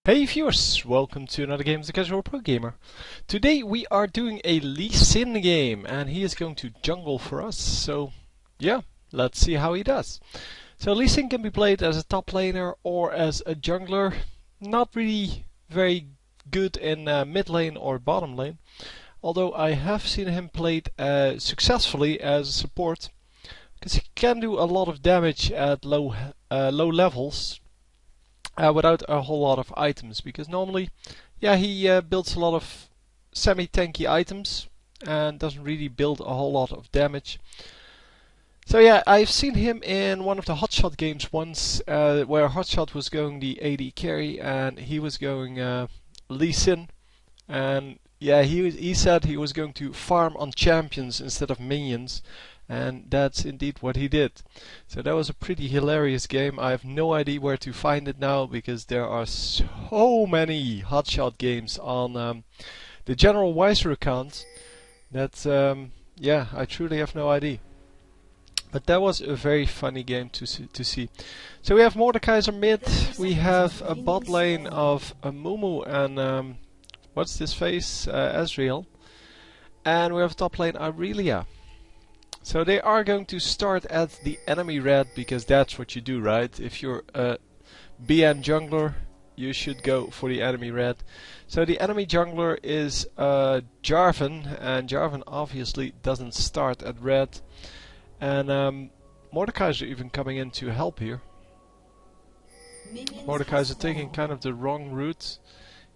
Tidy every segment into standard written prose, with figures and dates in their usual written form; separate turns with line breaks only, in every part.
Hey viewers, welcome to another game of the Casual Pro Gamer. Today we are doing a Lee Sin game and he is going to jungle for us, so yeah, let's see how he does. So Lee Sin can be played as a top laner or as a jungler, not really very good in mid lane or bottom lane, although I have seen him played successfully as a support, because he can do a lot of damage at low levels. Without a whole lot of items, because normally, yeah, he builds a lot of semi-tanky items and doesn't really build a whole lot of damage. So yeah, I've seen him in one of the Hotshot games once, where Hotshot was going the AD carry and he was going Lee Sin, and yeah, he said he was going to farm on champions instead of minions. And that's indeed what he did. So that was a pretty hilarious game. I have no idea where to find it now, because there are so many Hotshot games on the General Weiser account that yeah, I truly have no idea. But that was a very funny game to see. So we have Mordekaiser mid, we have a bot lane of Mumu and what's this face? Ezreal. And we have top lane Aurelia. So they are going to start at the enemy red, because that's what you do, right? If you're a BN jungler, you should go for the enemy red. So the enemy jungler is Jarvan, and Jarvan obviously doesn't start at red. And Mordekaiser even coming in to help here. Mordekaiser taking kind of the wrong route.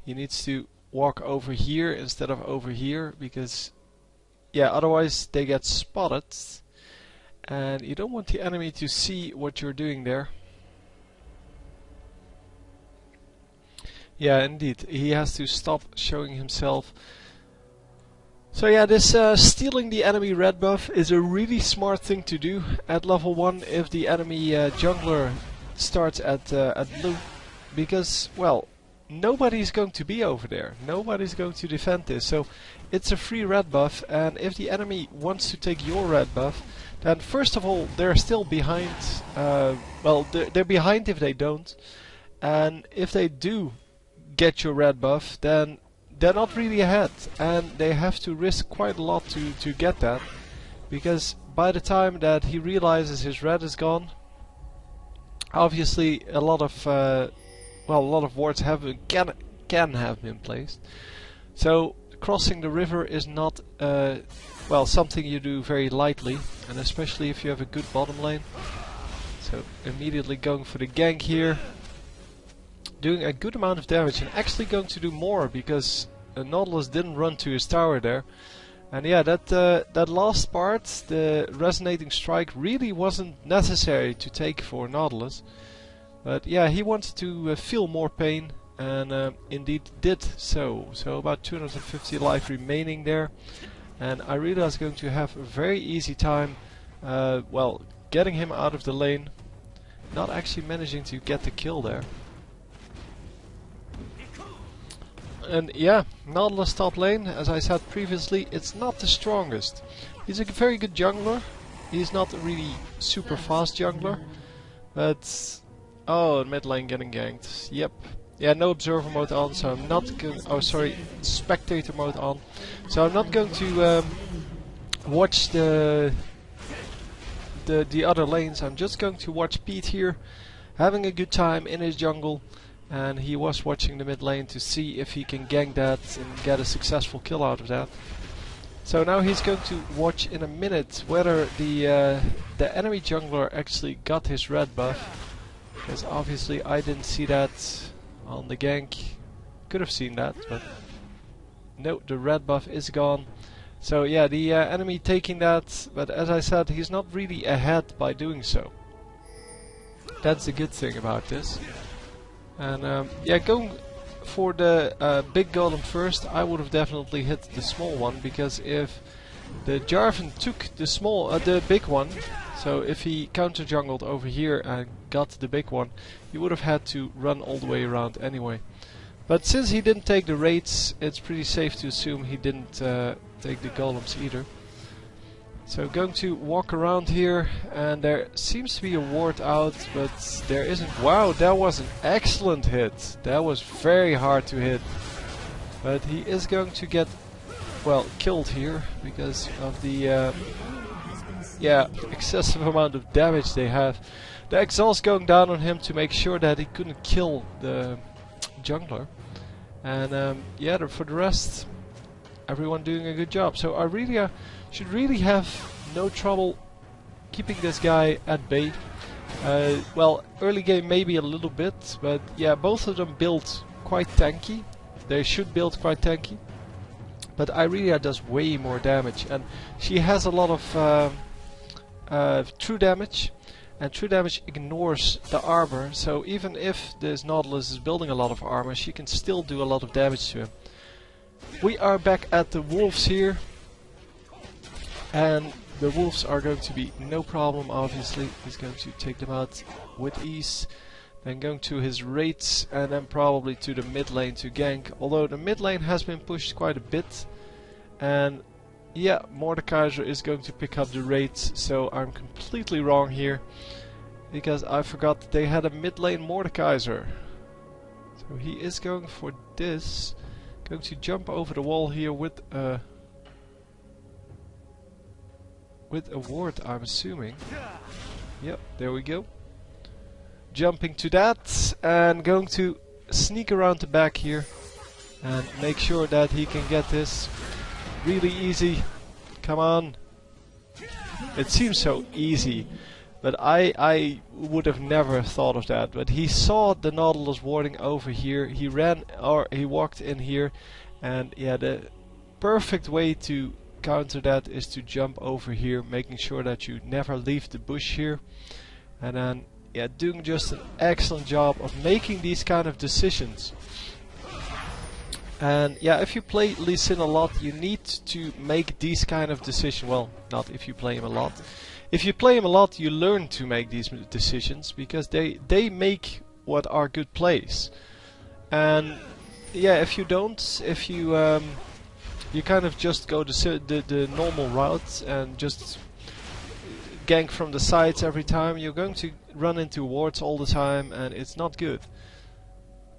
He needs to walk over here instead of over here, because yeah, otherwise they get spotted, and you don't want the enemy to see what you're doing there. Yeah, indeed, he has to stop showing himself. So yeah, this stealing the enemy red buff is a really smart thing to do at level 1 if the enemy jungler starts at blue, because, well, nobody's going to be over there. Nobody's going to defend this. So it's a free red buff, and if the enemy wants to take your red buff, then first of all they're still behind. Well, they're behind if they don't, and if they do get your red buff, then they're not really ahead, and they have to risk quite a lot to get that, because by the time that he realizes his red is gone, obviously a lot of well, a lot of wards can have been placed. So crossing the river is not well, something you do very lightly, and especially if you have a good bottom lane. So immediately going for the gank here, doing a good amount of damage, and actually going to do more, because Nautilus didn't run to his tower there. And yeah, that last part, the resonating strike, really wasn't necessary to take for Nautilus. But yeah, he wanted to feel more pain, and indeed did so. So about 250 life remaining there, and Aurelia is going to have a very easy time, well, getting him out of the lane, not actually managing to get the kill there. And yeah, Nautilus top lane, as I said previously, it's not the strongest. He's a very good jungler. He's not a really super fast jungler, but oh, mid lane getting ganked. Yep. Yeah, no observer mode on, so I'm not going. Oh, sorry, spectator mode on. So I'm not going to watch the other lanes. I'm just going to watch Pete here, having a good time in his jungle, and he was watching the mid lane to see if he can gank that and get a successful kill out of that. So now he's going to watch in a minute whether the enemy jungler actually got his red buff. Because obviously I didn't see that on the gank. Could have seen that, but no, the red buff is gone. So yeah, the enemy taking that, but as I said, he's not really ahead by doing so. That's the good thing about this. And yeah, going for the big golem first, I would have definitely hit the small one, because if the Jarvan took the big one, so if he counter jungled over here and got the big one, he would have had to run all the way around anyway. But since he didn't take the raids, it's pretty safe to assume he didn't take the golems either. So going to walk around here, and there seems to be a ward out, but there isn't. Wow, that was an excellent hit. That was very hard to hit. But he is going to get, well, killed here because of the excessive amount of damage they have. The exhaust going down on him to make sure that he couldn't kill the jungler. And for the rest, everyone doing a good job. So Aurelia should really have no trouble keeping this guy at bay. Well, early game maybe a little bit, but yeah, both of them build quite tanky. They should build quite tanky. But Aurelia does way more damage, and she has a lot of true damage, and true damage ignores the armor. So even if this Nautilus is building a lot of armor, she can still do a lot of damage to him. We are back at the wolves here, and the wolves are going to be no problem. Obviously, he's going to take them out with ease. Then going to his raids, and then probably to the mid lane to gank. Although the mid lane has been pushed quite a bit, and yeah, Mordekaiser is going to pick up the raids. So I'm completely wrong here, because I forgot that they had a mid lane Mordekaiser. So he is going for this. Going to jump over the wall here with a ward, I'm assuming. Yep, there we go. Jumping to that, and going to sneak around the back here and make sure that he can get this really easy. Come on. It seems so easy, but I would have never thought of that. But he saw the Nautilus warding over here. He ran, or he walked in here, and yeah, the perfect way to counter that is to jump over here, making sure that you never leave the bush here, and then yeah, doing just an excellent job of making these kind of decisions. And yeah, if you play Lee Sin a lot, you need to make these kind of decisions. Well, not if you play him a lot. If you play him a lot, you learn to make these decisions, because they make what are good plays. And yeah, if you don't, if you you kind of just go the normal route and just gank from the sides every time, you're going to run into wards all the time, and it's not good.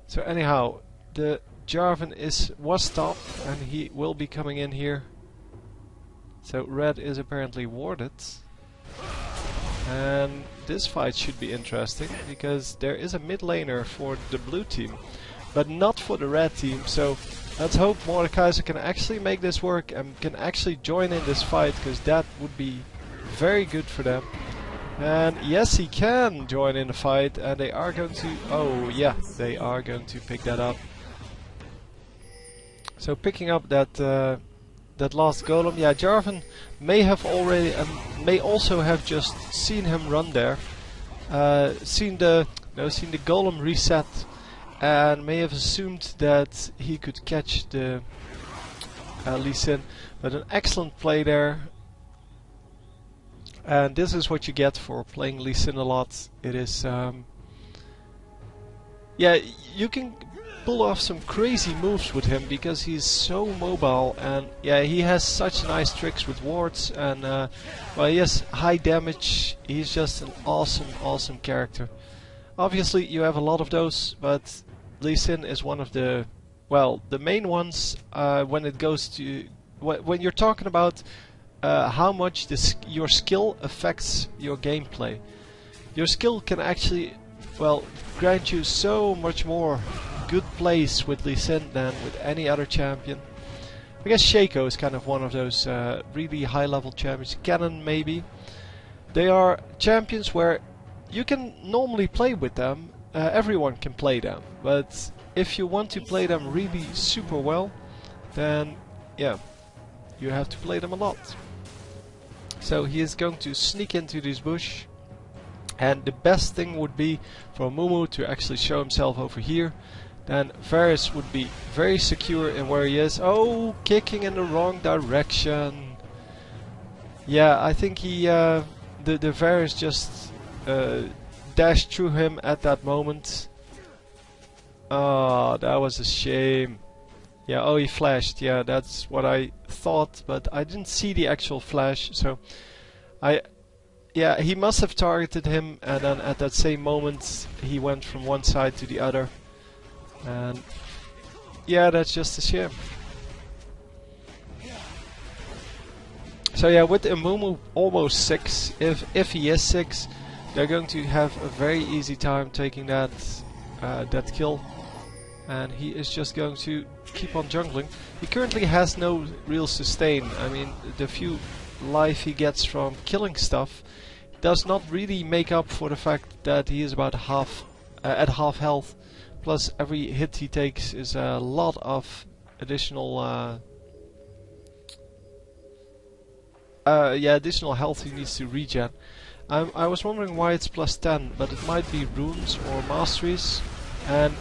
So anyhow, the Jarvan was stopped, and he will be coming in here. So red is apparently warded, and this fight should be interesting, because there is a mid laner for the blue team, but not for the red team. So let's hope Mordekaiser can actually make this work and can actually join in this fight, because that would be very good for them. And yes, he can join in the fight, and they are going to, oh yeah, they are going to pick that up. So picking up that that last golem, yeah, Jarvan may have already, may also have just seen him run there, seen the golem reset, and may have assumed that he could catch the Lee Sin. But an excellent play there. And this is what you get for playing Lee Sin a lot. It is, yeah, you can pull off some crazy moves with him, because he's so mobile, and yeah, he has such nice tricks with wards, and well, he has high damage. He's just an awesome character. Obviously, you have a lot of those, but Lee Sin is one of the, well, the main ones when it goes to, when you're talking about how much your skill affects your gameplay. Your skill can actually, well, grant you so much more good plays with Lee Sin than with any other champion. I guess Shaco is kind of one of those really high level champions. Cannon maybe. They are champions where you can normally play with them. Everyone can play them. But if you want to play them really super well, then yeah, you have to play them a lot. So he is going to sneak into this bush, and the best thing would be for Mumu to actually show himself over here. Then Varus would be very secure in where he is. Oh, kicking in the wrong direction. Yeah, I think he the Varus just dashed through him at that moment. Oh, that was a shame. Yeah, oh, he flashed. Yeah, that's what I thought, but I didn't see the actual flash, so yeah, he must have targeted him, and then at that same moment he went from one side to the other. And yeah, that's just a shame. So yeah, with Amumu almost 6, if he is 6, they're going to have a very easy time taking that that kill. And he is just going to keep on jungling. He currently has no real sustain. I mean, the few life he gets from killing stuff does not really make up for the fact that he is about at half health. Plus, every hit he takes is a lot of additional additional health he needs to regen. I was wondering why it's plus 10, but it might be runes or masteries. And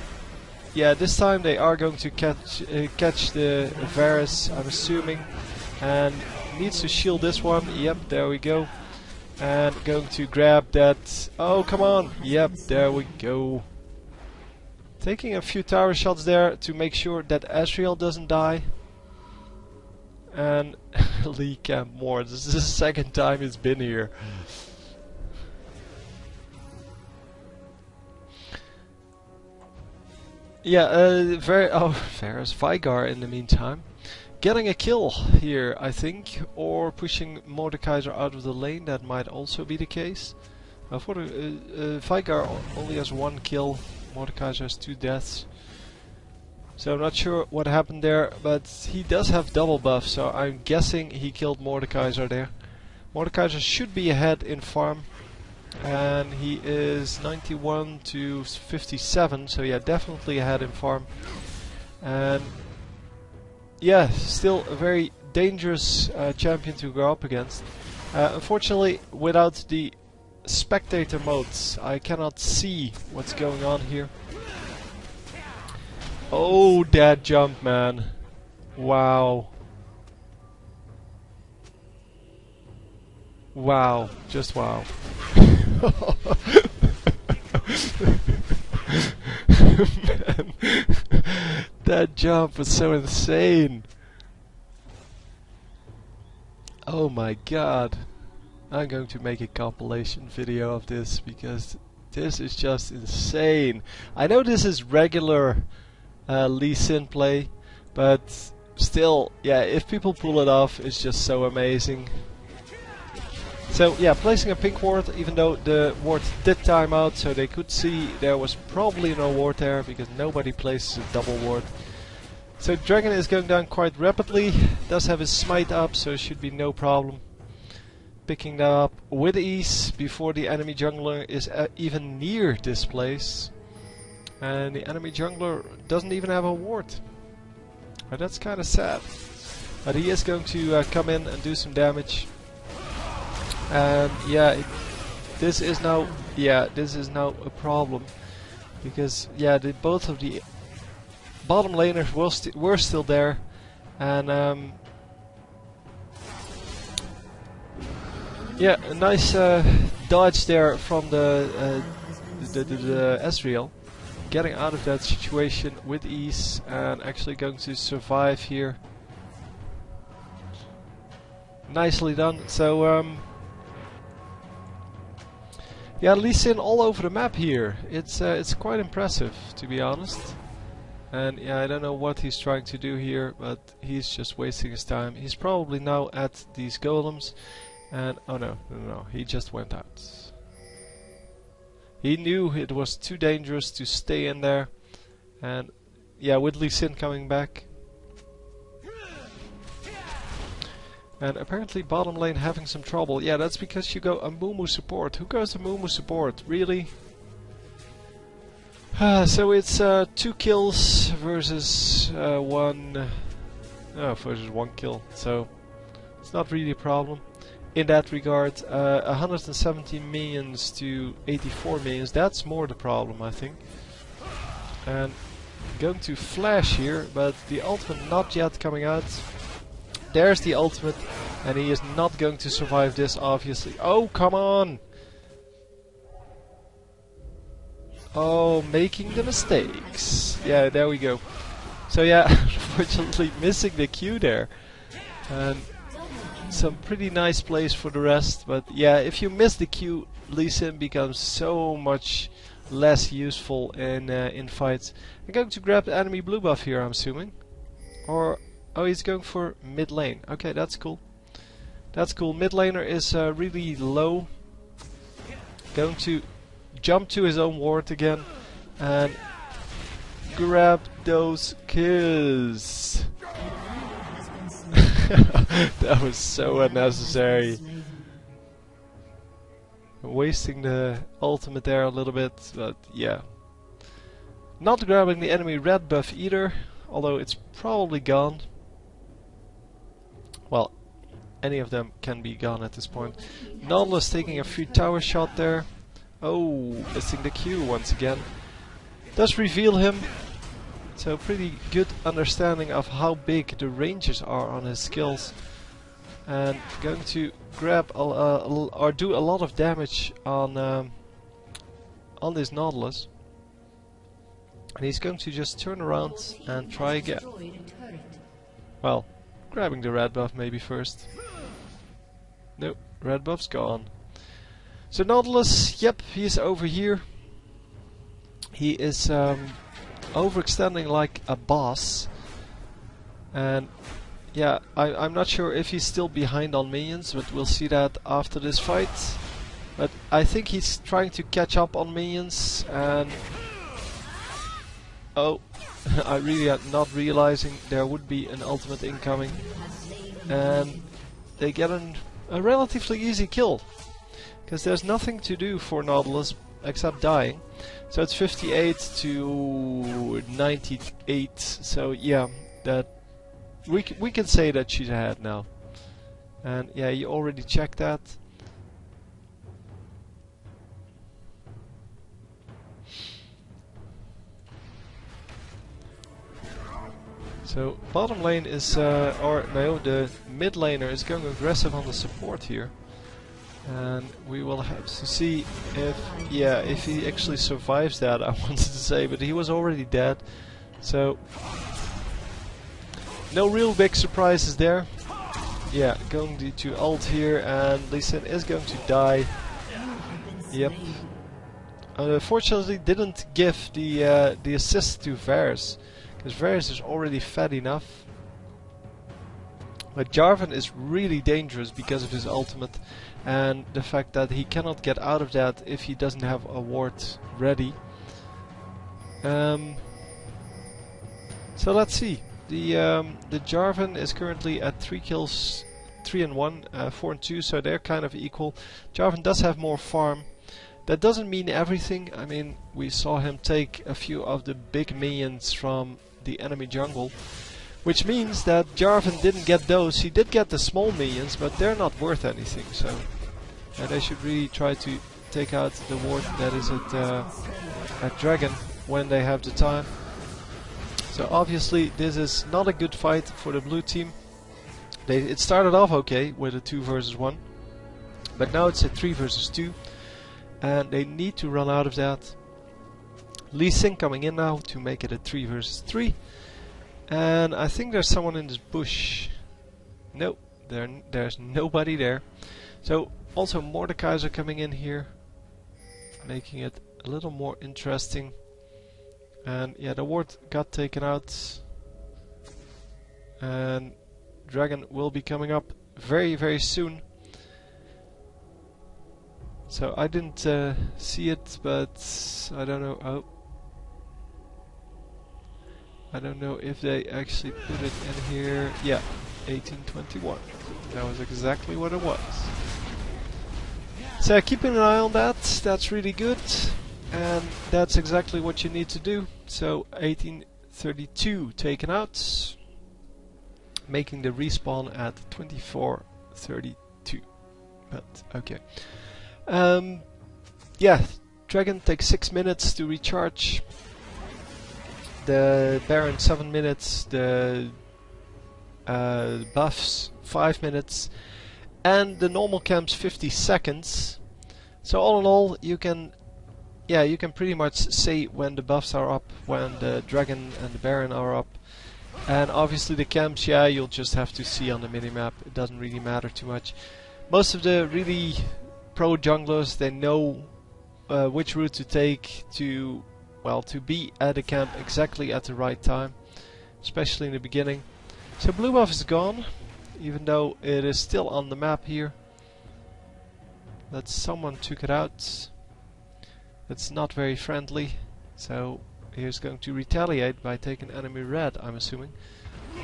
yeah, this time they are going to catch the Varus, I'm assuming, and needs to shield this one. Yep, there we go. And going to grab that. Oh, come on! Yep, there we go. Taking a few tower shots there to make sure that Ezreal doesn't die. And Lee Camp more. This is the second time it's been here. Yeah, Varus Vigar in the meantime. Getting a kill here, I think, or pushing Mordekaiser out of the lane, that might also be the case. For the Vigar only has 1 kill, Mordekaiser has 2 deaths. So I'm not sure what happened there, but he does have double buff, so I'm guessing he killed Mordekaiser there. Mordekaiser should be ahead in farm, and he is 91 to 57, so yeah, definitely ahead in farm. And yeah, still a very dangerous champion to go up against. Unfortunately, without the spectator modes, I cannot see what's going on here. Oh, that jump, man. Wow. Wow. Just wow. Man. That jump was so insane. Oh my god. I'm going to make a compilation video of this because this is just insane. I know this is regular Lee Sin play, but still, yeah, if people pull it off, it's just so amazing. So yeah, placing a pink ward, even though the ward did time out, so they could see there was probably no ward there because nobody places a double ward. So Dragon is going down quite rapidly, does have his smite up, so should be no problem. Picking that up with ease before the enemy jungler is even near this place. And the enemy jungler doesn't even have a ward. But that's kind of sad. But he is going to come in and do some damage. And yeah, this is now a problem because yeah, both of the bottom laners were still there, and yeah, a nice dodge there from the Ezreal, getting out of that situation with ease and actually going to survive here. Nicely done. So yeah, Lee Sin all over the map here. It's quite impressive, to be honest. And yeah, I don't know what he's trying to do here, but he's just wasting his time. He's probably now at these golems, and oh no, he just went out. He knew it was too dangerous to stay in there, and yeah, with Lee Sin coming back. And apparently bottom lane having some trouble. Yeah, that's because you go Amumu support. Who goes Amumu support? Really? So it's 2 kills versus versus 1 kill. So it's not really a problem in that regard. 117 minions to 84 minions. That's more the problem, I think. And going to flash here, but the ultimate not yet coming out. There's the ultimate, and he is not going to survive this, obviously. Oh, come on! Oh, making the mistakes. Yeah, there we go. So yeah, unfortunately missing the Q there. And some pretty nice plays for the rest, but yeah, if you miss the Q, Lee Sin becomes so much less useful in fights. I'm going to grab the enemy blue buff here, I'm assuming. Or, oh, he's going for mid lane. Okay, that's cool. That's cool. Mid laner is really low. Going to jump to his own ward again and grab those kills. That was so unnecessary. Wasting the ultimate there a little bit, but yeah. Not grabbing the enemy red buff either, although it's probably gone. Well, any of them can be gone at this point. Nautilus taking a free tower shot there. Oh, missing the Q once again. Does reveal him. So pretty good understanding of how big the ranges are on his skills. And going to grab or do a lot of damage on this Nautilus. And he's going to just turn around and try again. Well, grabbing the red buff maybe first. Nope, red buff's gone. So Nautilus, yep, he's over here. He is overextending like a boss. And yeah, I'm not sure if he's still behind on minions, but we'll see that after this fight. But I think he's trying to catch up on minions, and oh, I really am not realizing there would be an ultimate incoming. And they get a relatively easy kill, because there's nothing to do for Nautilus except dying. So it's 58 to 98, so yeah, that we can say that she's ahead now. And yeah, you already checked that. So bottom lane is, or no, the mid laner is going aggressive on the support here. And we will have to see if, yeah, if he actually survives that, I wanted to say, but he was already dead. So no real big surprises there. Yeah, going to ult here, and Lee Sin is going to die. Yep. Unfortunately, didn't give the assist to Varus, because Varus is already fat enough. But Jarvan is really dangerous because of his ultimate, and the fact that he cannot get out of that if he doesn't have a ward ready. So let's see. The Jarvan is currently at 3 kills, 3 and 1, 4 and 2, so they're kind of equal. Jarvan does have more farm. That doesn't mean everything. I mean, we saw him take a few of the big minions from the enemy jungle, which means that Jarvan didn't get those. He did get the small minions, but they're not worth anything. So they should really try to take out the ward that is at Dragon when they have the time. So obviously this is not a good fight for the blue team. It started off okay with a 2 versus 1, but now it's a 3 versus 2, and they need to run out of that. Lee Sin coming in now to make it a 3 versus 3, and I think there's someone in this bush. No, there's nobody there. So also Mordekaiser are coming in here, making it a little more interesting. And yeah, the ward got taken out, and Dragon will be coming up very, very soon. So I didn't see it, but I don't know. Oh, I don't know if they actually put it in here. Yeah, 1821. That was exactly what it was. So keeping an eye on that. That's really good. And that's exactly what you need to do. So 1832 taken out, making the respawn at 2432. But okay. Yeah, Dragon takes 6 minutes to recharge. The Baron 7 minutes. The buffs 5 minutes, and the normal camp's 50 seconds. So all in all, you can pretty much say when the buffs are up, when the Dragon and the Baron are up. And obviously the camps, yeah, you'll just have to see on the minimap. It doesn't really matter too much. Most of the really pro junglers, they know which route to take to, well, to be at a camp exactly at the right time, especially in the beginning. So blue buff is gone, even though it is still on the map here. That someone took it out. It's not very friendly, so he's going to retaliate by taking enemy red, I'm assuming.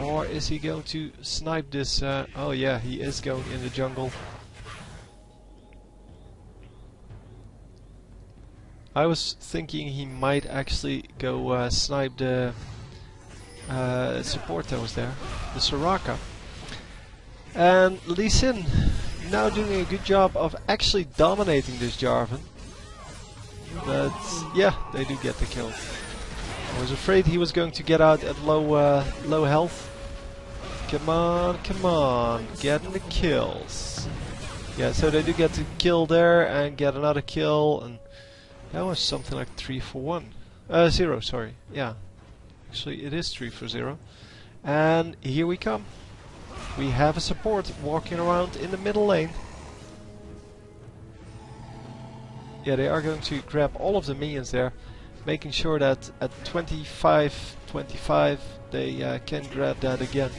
Or is he going to snipe this? Oh yeah, he is going in the jungle. I was thinking he might actually go snipe the support that was there, the Soraka. And Lee Sin now doing a good job of actually dominating this Jarvan. But yeah, they do get the kill. I was afraid he was going to get out at low health. Come on, getting the kills. Yeah, so they do get the kill there and get another kill, and that was something like 3 for 1. 0, sorry. Yeah, actually it is 3 for 0. And here we come. We have a support walking around in the middle lane. Yeah, they are going to grab all of the minions there, making sure that at 25 they can grab that again.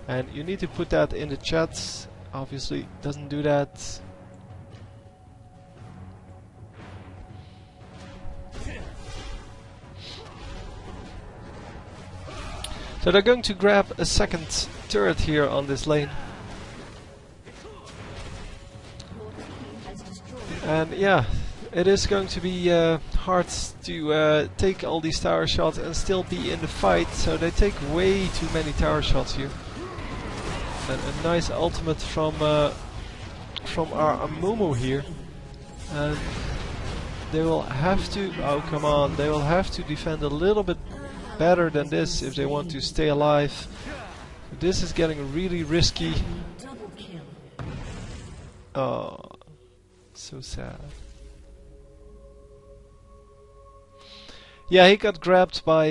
And you need to put that in the chat. Obviously doesn't do that. So they're going to grab a second turret here on this lane. And yeah, it is going to be hard to take all these tower shots and still be in the fight, so they take way too many tower shots here. And a nice ultimate from our Amumu here. And they will have to, oh come on, they will have to defend a little bit better than this if they want to stay alive. This is getting really risky. Oh, so sad. Yeah, he got grabbed by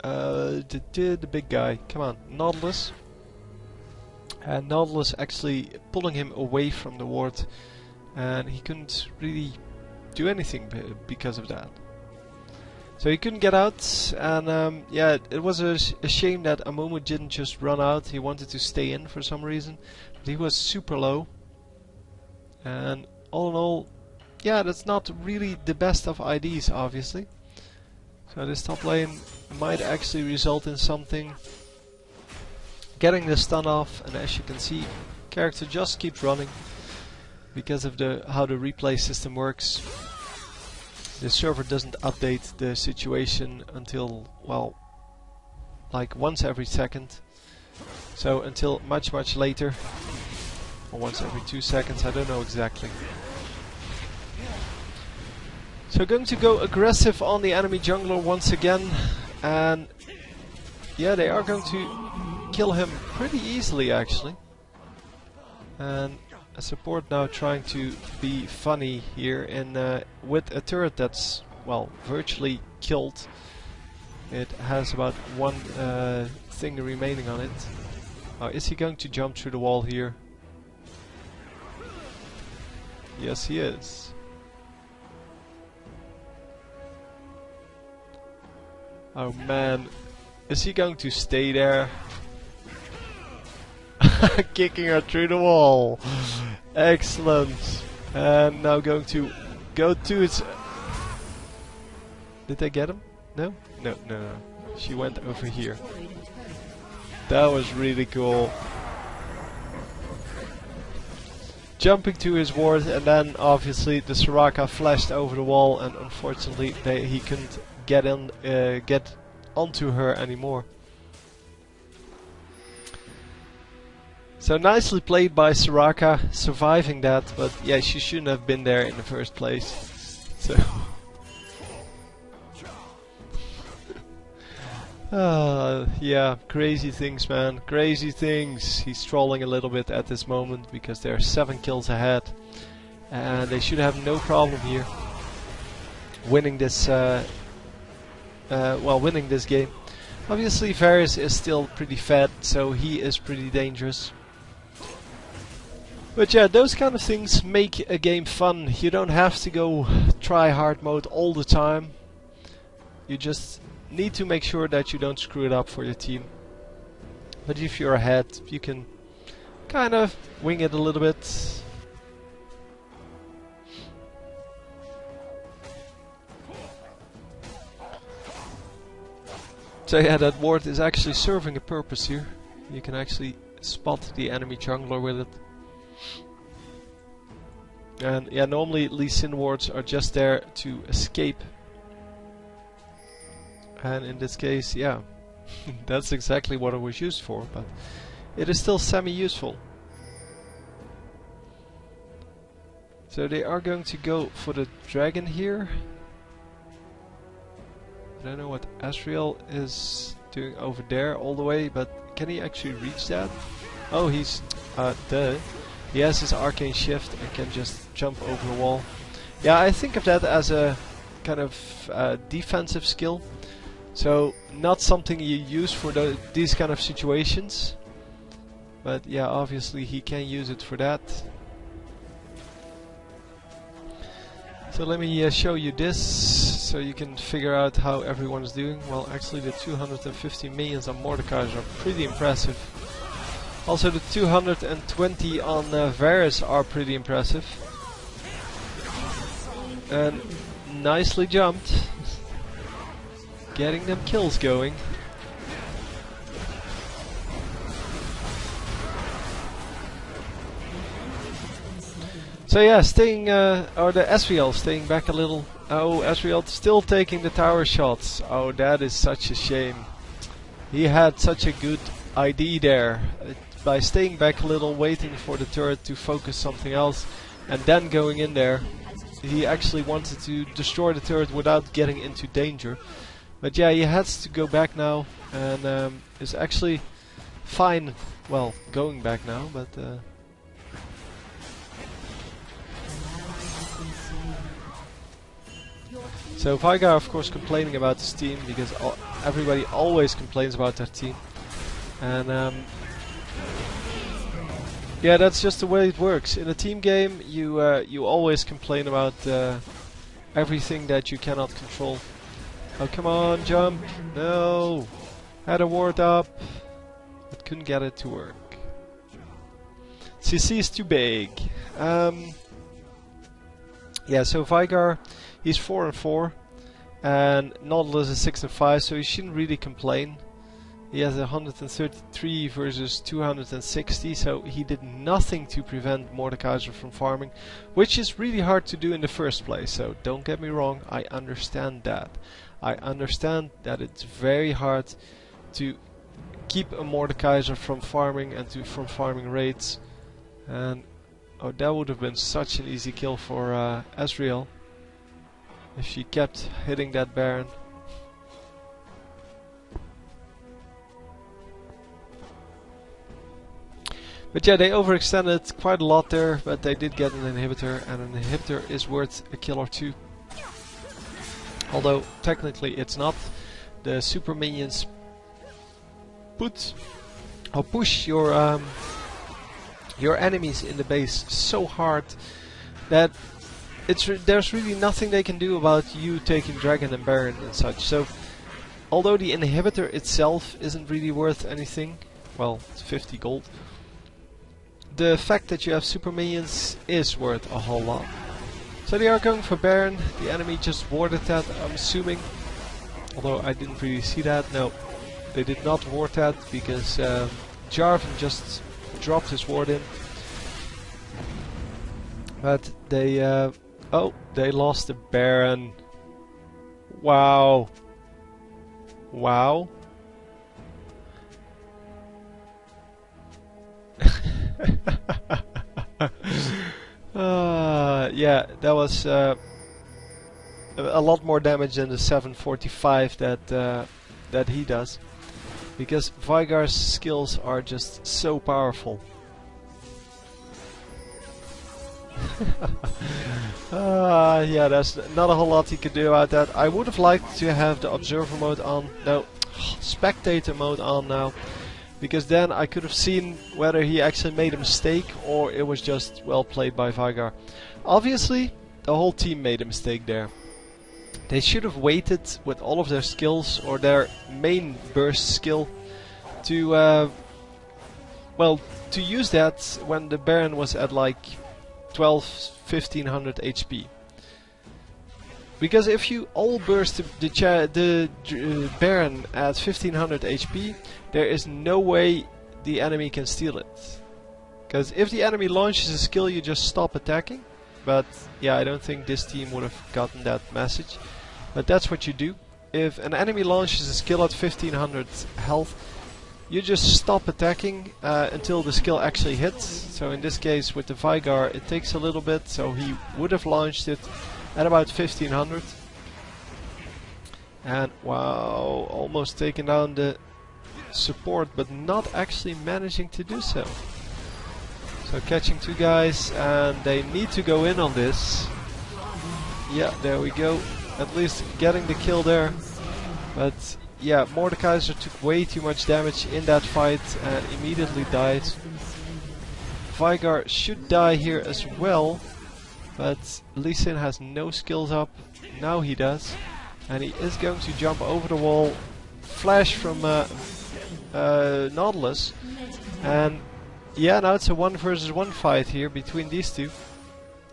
the big guy. Come on, Nautilus. And Nautilus actually pulling him away from the ward, and he couldn't really do anything because of that. So he couldn't get out, and yeah, it was a shame that Amumu didn't just run out. He wanted to stay in for some reason, but he was super low. And all in all, yeah, that's not really the best of IDs, obviously. So this top lane might actually result in something. Getting the stun off, and as you can see, character just keeps running because of how the replay system works. The server doesn't update the situation until, well, like once every second. So until much later, or once every 2 seconds, I don't know exactly. So going to go aggressive on the enemy jungler once again, and yeah, they are going to kill him pretty easily actually. And a support now trying to be funny here in with a turret that's, well, virtually killed. It has about one thing remaining on it. Is he going to jump through the wall here? Yes, he is. Oh man, is he going to stay there? Kicking her through the wall. Excellent. And now going to go to its... Did they get him? No? No. She went over here. That was really cool. Jumping to his ward, and then obviously the Soraka flashed over the wall, and unfortunately he couldn't get onto her anymore. So nicely played by Soraka, surviving that, but yeah, she shouldn't have been there in the first place. So yeah, crazy things, man, crazy things. He's trolling a little bit at this moment because they're 7 kills ahead, and they should have no problem here winning this. Winning this game. Obviously Varus is still pretty fed, so he is pretty dangerous. But yeah, those kind of things make a game fun. You don't have to go try hard mode all the time. You just need to make sure that you don't screw it up for your team. But if you're ahead, you can kind of wing it a little bit. So yeah, that ward is actually serving a purpose here. You can actually spot the enemy jungler with it. And yeah, normally Lee Sin wards are just there to escape. And in this case, yeah, that's exactly what it was used for, but it is still semi-useful. So they are going to go for the dragon here. I don't know what Asriel is doing over there all the way, but can he actually reach that? Oh, he's he has his arcane shift and can just jump over the wall. Yeah, I think of that as a kind of defensive skill. So not something you use for these kind of situations. But yeah, obviously he can use it for that. So let me show you this, so you can figure out how everyone is doing. Well, actually the 250 minions on Mordekaiser are pretty impressive. Also the 220 on Varus are pretty impressive. And nicely jumped. Getting them kills going. So yeah, staying, or the Asriel staying back a little. Oh, Asriel still taking the tower shots. Oh, that is such a shame. He had such a good ID there. By staying back a little, waiting for the turret to focus something else, and then going in there. He actually wanted to destroy the turret without getting into danger. But yeah, he has to go back now, and is actually fine, well, going back now, but... So Veigar, of course, complaining about his team, because everybody always complains about their team. And yeah, that's just the way it works. In a team game, you always complain about everything that you cannot control. Oh, come on, jump! No! Had a ward up, but couldn't get it to work. CC is too big. Yeah, so Veigar, he's 4 and 4, and Nautilus is 6 and 5, so he shouldn't really complain. He has 133 versus 260, so he did nothing to prevent Mordekaiser from farming, which is really hard to do in the first place. So don't get me wrong, I understand that. I understand that it's very hard to keep a Mordekaiser from farming and from farming raids. And oh, that would have been such an easy kill for Asriel if she kept hitting that Baron. But yeah, they overextended quite a lot there, but they did get an inhibitor, and an inhibitor is worth a kill or two. Although technically it's not. The super minions put or push your enemies in the base so hard that there's really nothing they can do about you taking Dragon and Baron and such. So although the inhibitor itself isn't really worth anything, well, it's 50 gold. The fact that you have super minions is worth a whole lot. So they are going for Baron. The enemy just warded that, I'm assuming. Although I didn't really see that. No, they did not ward that because Jarvan just dropped his ward in. But they... oh, they lost the Baron. Wow. Wow. Yeah, that was a lot more damage than the 745 that he does, because Veigar's skills are just so powerful. Yeah, there's not a whole lot he could do about that. I would have liked to have the observer mode on, no, spectator mode on now, because then I could have seen whether he actually made a mistake or it was just well played by Vigar. Obviously, the whole team made a mistake there. They should have waited with all of their skills, or their main burst skill, to well, to use that when the Baron was at like 1500 HP. Because if you all burst the Baron at 1500 HP, there is no way the enemy can steal it. Because if the enemy launches a skill, you just stop attacking. But yeah, I don't think this team would have gotten that message. But that's what you do. If an enemy launches a skill at 1500 health, you just stop attacking until the skill actually hits. So in this case with the Vigar it takes a little bit, so he would have launched it at about 1500. And wow, almost taking down the support, but not actually managing to do so. So catching two guys, and they need to go in on this. Yeah, there we go. At least getting the kill there. But yeah, Mordekaiser took way too much damage in that fight and immediately died. Vigar should die here as well, but Lee Sin has no skills up. Now he does. And he is going to jump over the wall. Flash from Nautilus. And yeah, now it's a 1 versus 1 fight here between these two.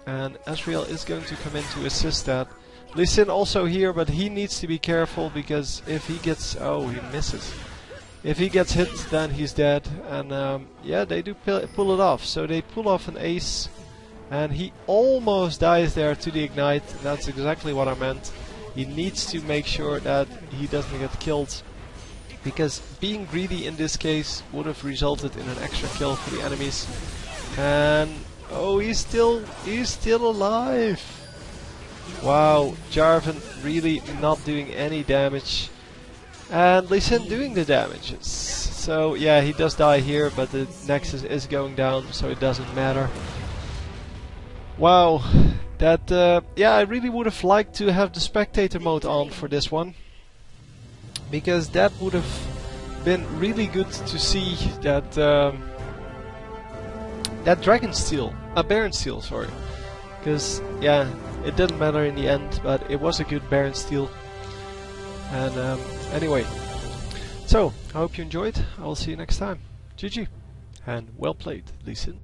And Ezreal is going to come in to assist that. Lee Sin also here, but he needs to be careful, because if he gets... oh, he misses. If he gets hit, then he's dead. And yeah, they do pull it off. So they pull off an ace. And he almost dies there to the ignite. That's exactly what I meant. He needs to make sure that he doesn't get killed. Because being greedy in this case would have resulted in an extra kill for the enemies. And... oh, he's still alive! Wow, Jarvan really not doing any damage. And Lee Sin doing the damages. So yeah, he does die here, but the Nexus is going down, so it doesn't matter. Wow, that yeah, I really would have liked to have the spectator mode on for this one, because that would have been really good to see that that Dragon Steel, Baron Steel, sorry. Because yeah, it didn't matter in the end, but it was a good Baron Steel. And anyway, so I hope you enjoyed. I will see you next time. GG, and well played, Lee Sin.